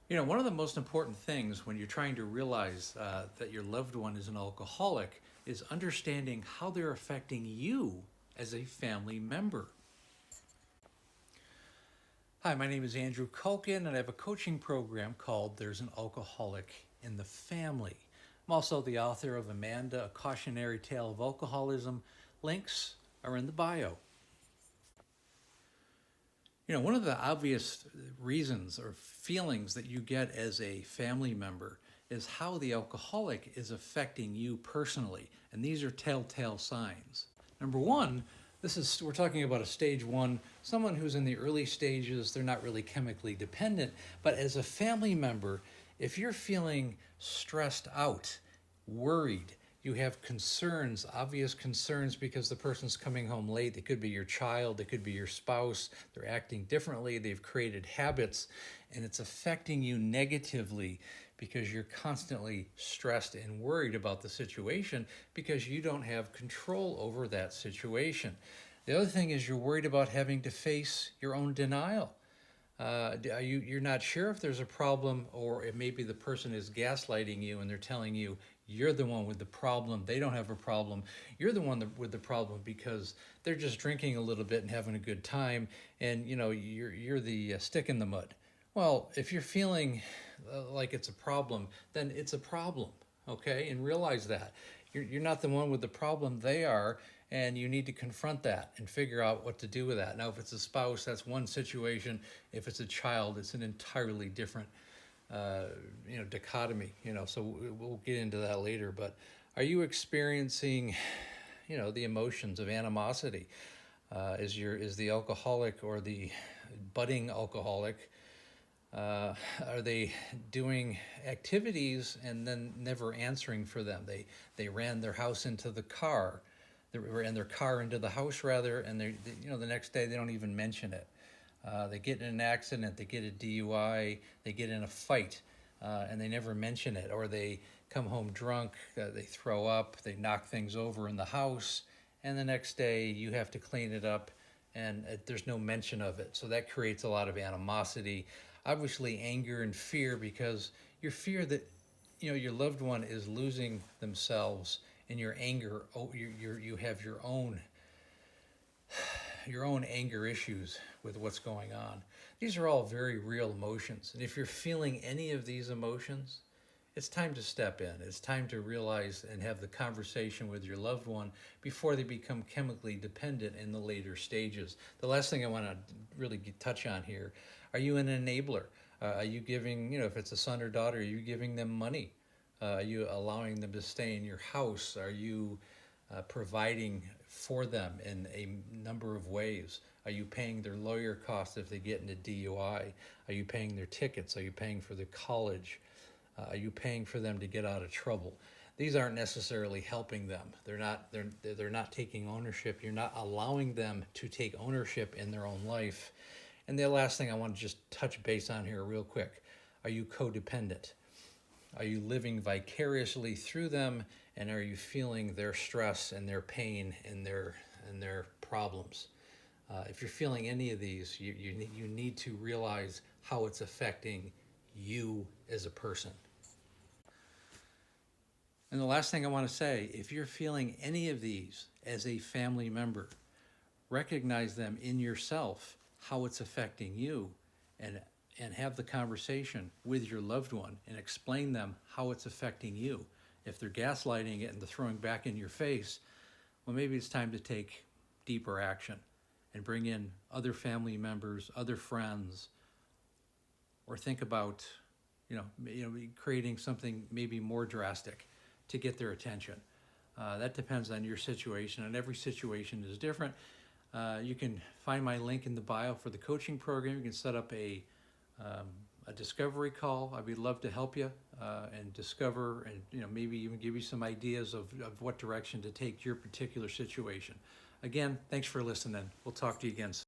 One of the most important things when you're trying to realize that your loved one is an alcoholic is understanding how they're affecting you as a family member. Hi, my name is Andrew Culkin, and I have a coaching program called There's an Alcoholic in the Family. I'm also the author of Amanda, A Cautionary Tale of Alcoholism. Links are in the bio. One of the obvious reasons or feelings that you get as a family member is how the alcoholic is affecting you personally. And these are telltale signs. Number one, we're talking about a stage one, someone who's in the early stages, they're not really chemically dependent, but as a family member, if you're feeling stressed out, worried, you have concerns, obvious concerns because the person's coming home late. It could be your child, it could be your spouse. They're acting differently, they've created habits, and it's affecting you negatively because you're constantly stressed and worried about the situation because you don't have control over that situation. The other thing is you're worried about having to face your own denial. You're not sure if there's a problem, or if maybe the person is gaslighting you and they're telling you you're the one with the problem, they don't have a problem, you're the one with the problem because they're just drinking a little bit and having a good time, and you're the stick in the mud. Well, if you're feeling like it's a problem, then it's a problem, okay? And realize that. You're not the one with the problem, they are, and you need to confront that and figure out what to do with that. Now, if it's a spouse, that's one situation. If it's a child, it's an entirely different dichotomy, so we'll get into that later. But are you experiencing, the emotions of animosity? Is the alcoholic or the budding alcoholic, are they doing activities and then never answering for them? They ran their house into the car, they ran their car into the house rather, and the next day they don't even mention it. They get in an accident, they get a DUI, they get in a fight, and they never mention it. Or they come home drunk, they throw up, they knock things over in the house, and the next day you have to clean it up, and there's no mention of it. So that creates a lot of animosity. Obviously anger and fear, because you fear that your loved one is losing themselves, and your anger, you have your own anger issues with what's going on. These are all very real emotions. And if you're feeling any of these emotions, it's time to step in. It's time to realize and have the conversation with your loved one before they become chemically dependent in the later stages. The last thing I want to really touch on here, are you an enabler? Are you giving, if it's a son or daughter, are you giving them money? Are you allowing them to stay in your house? Are you providing for them in a number of ways? Are you paying their lawyer costs if they get into DUI? Are you paying their tickets? Are you paying for their college? Are you paying for them to get out of trouble? These aren't necessarily helping them. They're not taking ownership. You're not allowing them to take ownership in their own life. And the last thing I want to just touch base on here real quick. Are you codependent? Are you living vicariously through them, and are you feeling their stress and their pain and their problems? If you're feeling any of these, you need to realize how it's affecting you as a person. And the last thing I want to say, if you're feeling any of these as a family member, recognize them in yourself, how it's affecting you, and have the conversation with your loved one and explain them how it's affecting you. If they're gaslighting it and they're throwing back in your face, well, maybe it's time to take deeper action and bring in other family members, other friends, or think about, creating something maybe more drastic to get their attention. That depends on your situation, and every situation is different. You can find my link in the bio for the coaching program. You can set up a discovery call. I would love to help you and discover, and maybe even give you some ideas of what direction to take your particular situation. Again, thanks for listening. We'll talk to you again soon.